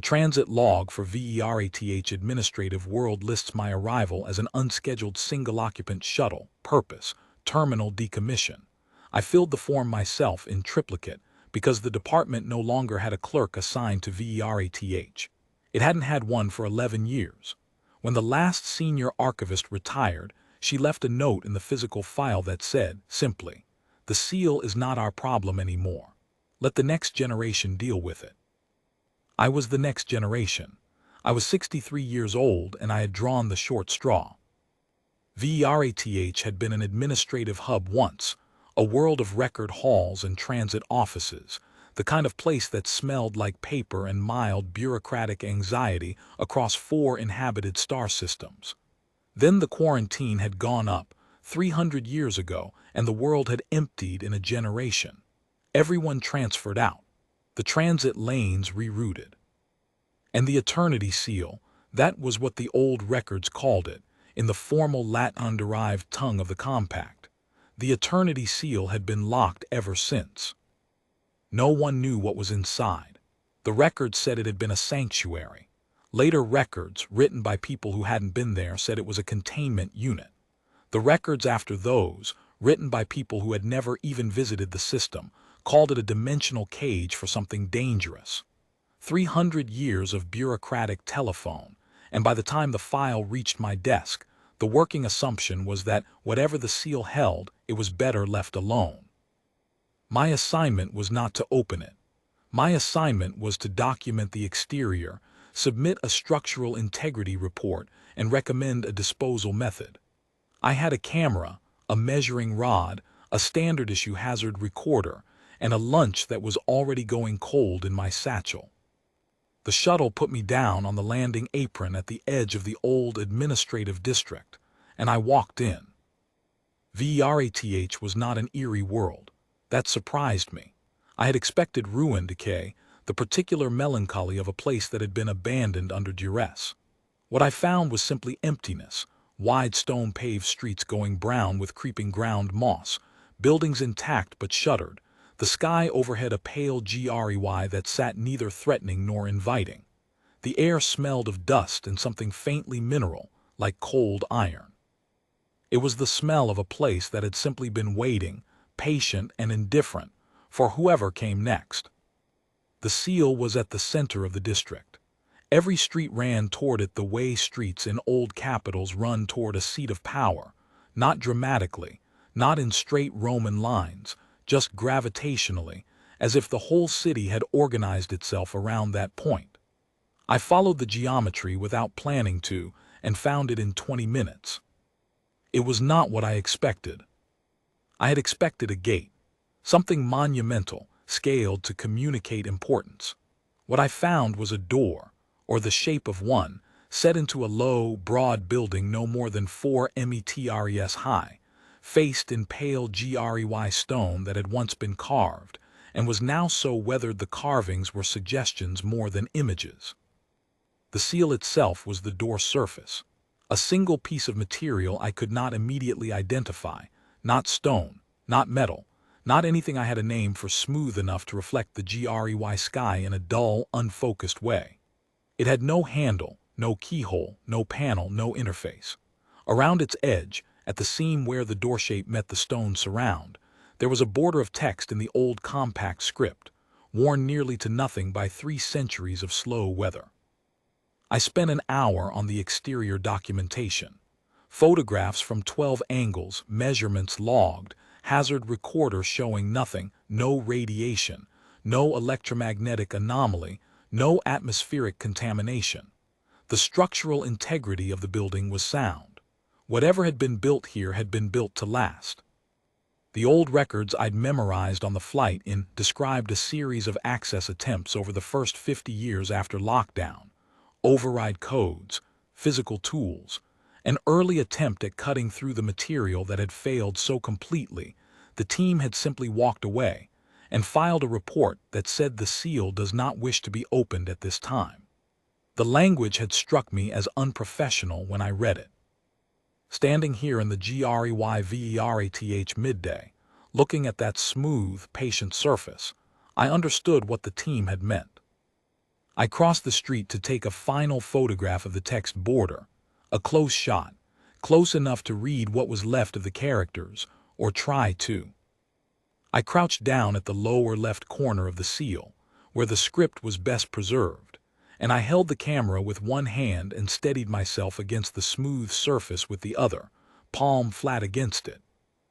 The transit log for VERATH Administrative World lists my arrival as an unscheduled single-occupant shuttle, purpose, terminal decommission. I filled the form myself in triplicate because the department no longer had a clerk assigned to VERATH. It hadn't had one for 11 years. When the last senior archivist retired, she left a note in the physical file that said, simply, "The seal is not our problem anymore. Let the next generation deal with it." I was the next generation. I was 63 years old and I had drawn the short straw. VERATH had been an administrative hub once, a world of record halls and transit offices, the kind of place that smelled like paper and mild bureaucratic anxiety across 4 inhabited star systems. Then the quarantine had gone up 300 years ago and the world had emptied in a generation. Everyone transferred out. The transit lanes rerouted. And the eternity seal, that was what the old records called it, in the formal Latin-derived tongue of the compact. The eternity seal had been locked ever since. No one knew what was inside. The records said it had been a sanctuary. Later records, written by people who hadn't been there, said it was a containment unit. The records after those, written by people who had never even visited the system, called it a dimensional cage for something dangerous. 300 years of bureaucratic telephone, and by the time the file reached my desk, the working assumption was that whatever the seal held, it was better left alone. My assignment was not to open it. My assignment was to document the exterior, submit a structural integrity report, and recommend a disposal method. I had a camera, a measuring rod, a standard-issue hazard recorder, and a lunch that was already going cold in my satchel. The shuttle put me down on the landing apron at the edge of the old administrative district, and I walked in. VERATH was not an eerie world. That surprised me. I had expected ruin decay, the particular melancholy of a place that had been abandoned under duress. What I found was simply emptiness, wide stone-paved streets going brown with creeping ground moss, buildings intact but shuttered, the sky overhead a pale GREY that sat neither threatening nor inviting. The air smelled of dust and something faintly mineral, like cold iron. It was the smell of a place that had simply been waiting, patient and indifferent, for whoever came next. The seal was at the center of the district. Every street ran toward it the way streets in old capitals run toward a seat of power, not dramatically, not in straight Roman lines, just gravitationally, as if the whole city had organized itself around that point. I followed the geometry without planning to, and found it in 20 minutes. It was not what I expected. I had expected a gate, something monumental, scaled to communicate importance. What I found was a door, or the shape of one, set into a low, broad building no more than 4 meters high, faced in pale GREY stone that had once been carved, and was now so weathered the carvings were suggestions more than images. The seal itself was the door surface, a single piece of material I could not immediately identify, not stone, not metal, not anything I had a name for smooth enough to reflect the GREY sky in a dull, unfocused way. It had no handle, no keyhole, no panel, no interface. Around its edge, at the seam where the door shape met the stone surround, there was a border of text in the old compact script, worn nearly to nothing by 3 centuries of slow weather. I spent an hour on the exterior documentation. Photographs from 12 angles, measurements logged, hazard recorder showing nothing, no radiation, no electromagnetic anomaly, no atmospheric contamination. The structural integrity of the building was sound. Whatever had been built here had been built to last. The old records I'd memorized on the flight in described a series of access attempts over the first 50 years after lockdown, override codes, physical tools, an early attempt at cutting through the material that had failed so completely, the team had simply walked away and filed a report that said the seal does not wish to be opened at this time. The language had struck me as unprofessional when I read it. Standing here in the GREY-VERATH midday, looking at that smooth, patient surface, I understood what the team had meant. I crossed the street to take a final photograph of the text border, a close shot, close enough to read what was left of the characters, or try to. I crouched down at the lower left corner of the seal, where the script was best preserved, and I held the camera with one hand and steadied myself against the smooth surface with the other, palm flat against it,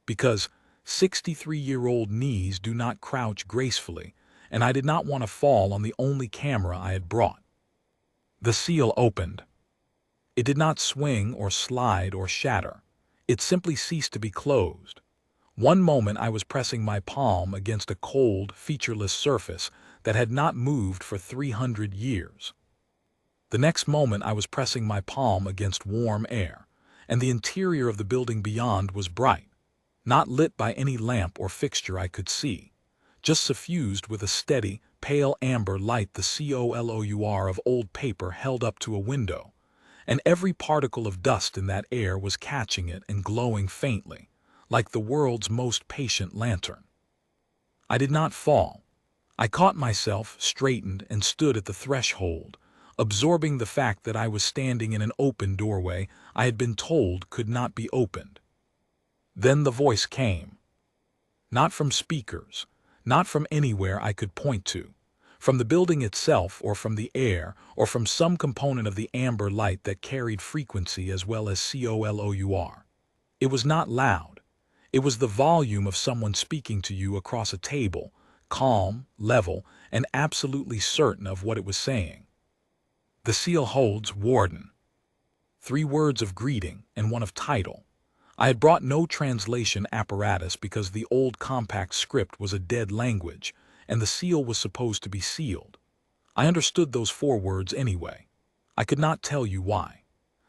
because 63-year-old knees do not crouch gracefully, and I did not want to fall on the only camera I had brought. The seal opened. It did not swing or slide or shatter. It simply ceased to be closed. One moment I was pressing my palm against a cold, featureless surface that had not moved for 300 years. The next moment I was pressing my palm against warm air, and the interior of the building beyond was bright, not lit by any lamp or fixture I could see, just suffused with a steady, pale amber light, the colour of old paper held up to a window, and every particle of dust in that air was catching it and glowing faintly, like the world's most patient lantern. I did not fall. I caught myself, straightened, and stood at the threshold, absorbing the fact that I was standing in an open doorway I had been told could not be opened. Then the voice came. Not from speakers, not from anywhere I could point to, from the building itself or from the air or from some component of the amber light that carried frequency as well as colour. It was not loud. It was the volume of someone speaking to you across a table, calm, level, and absolutely certain of what it was saying. The seal holds Warden. 3 words of greeting and one of title. I had brought no translation apparatus because the old compact script was a dead language, and the seal was supposed to be sealed. I understood those 4 words anyway. I could not tell you why.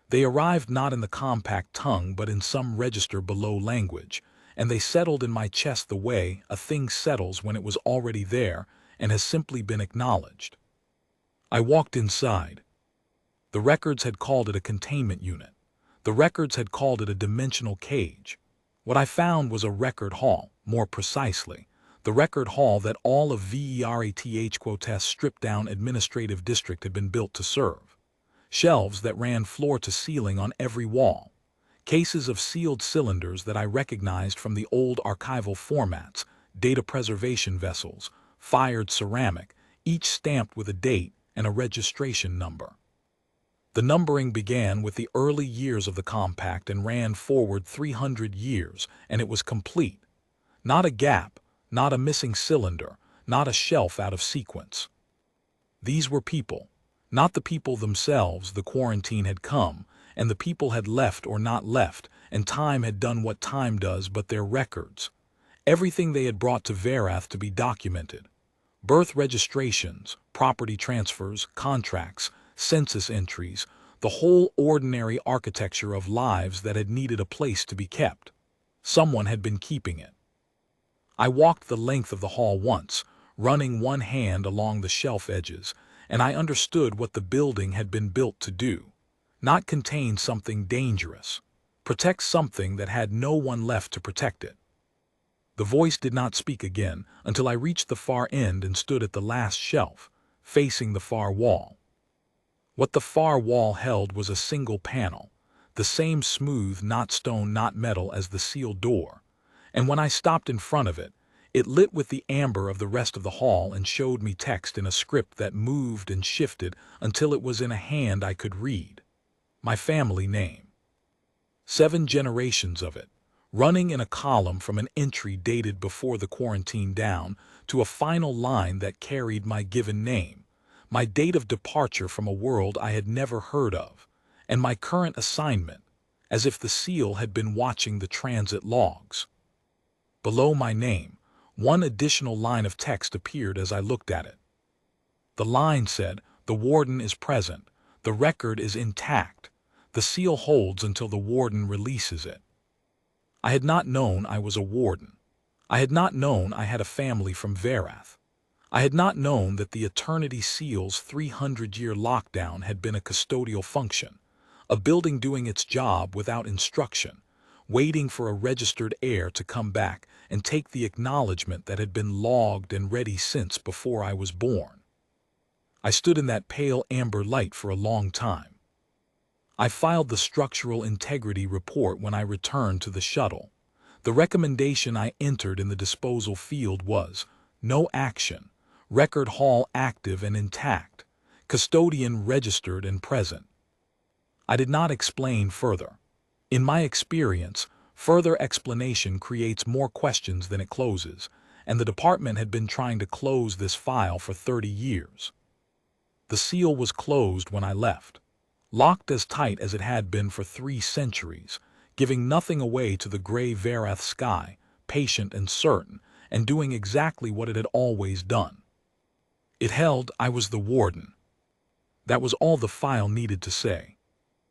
They arrived not in the compact tongue but in some register below language, and they settled in my chest the way a thing settles when it was already there and has simply been acknowledged. I walked inside. The records had called it a containment unit. The records had called it a dimensional cage. What I found was a record hall, more precisely, the record hall that all of VERATH's stripped-down administrative district had been built to serve. Shelves that ran floor to ceiling on every wall. Cases of sealed cylinders that I recognized from the old archival formats, data preservation vessels, fired ceramic, each stamped with a date and a registration number. The numbering began with the early years of the compact and ran forward 300 years, and it was complete. Not a gap, not a missing cylinder, not a shelf out of sequence. These were people, not the people themselves. The quarantine had come, and the people had left or not left, and time had done what time does, but their records. Everything they had brought to Verath to be documented. Birth registrations, property transfers, contracts, census entries, the whole ordinary architecture of lives that had needed a place to be kept. Someone had been keeping it. I walked the length of the hall once, running one hand along the shelf edges, and I understood what the building had been built to do. Not contain something dangerous. Protect something that had no one left to protect it. The voice did not speak again until I reached the far end and stood at the last shelf, facing the far wall. What the far wall held was a single panel, the same smooth, not stone, not metal as the sealed door, and when I stopped in front of it, it lit with the amber of the rest of the hall and showed me text in a script that moved and shifted until it was in a hand I could read. My family name. 7 generations of it, running in a column from an entry dated before the quarantine down to a final line that carried my given name, my date of departure from a world I had never heard of, and my current assignment, as if the seal had been watching the transit logs. Below my name, one additional line of text appeared as I looked at it. The line said, "The warden is present. The record is intact. The seal holds until the warden releases it." I had not known I was a warden. I had not known I had a family from Verath. I had not known that the Eternity Seal's 300-year lockdown had been a custodial function, a building doing its job without instruction, waiting for a registered heir to come back and take the acknowledgement that had been logged and ready since before I was born. I stood in that pale amber light for a long time. I filed the structural integrity report when I returned to the shuttle. The recommendation I entered in the disposal field was no action, record hall active and intact, custodian registered and present. I did not explain further. In my experience, further explanation creates more questions than it closes, and the department had been trying to close this file for 30 years. The seal was closed when I left, locked as tight as it had been for 3 centuries, giving nothing away to the gray Varath sky, patient and certain, and doing exactly what it had always done. It held I was the warden. That was all the file needed to say.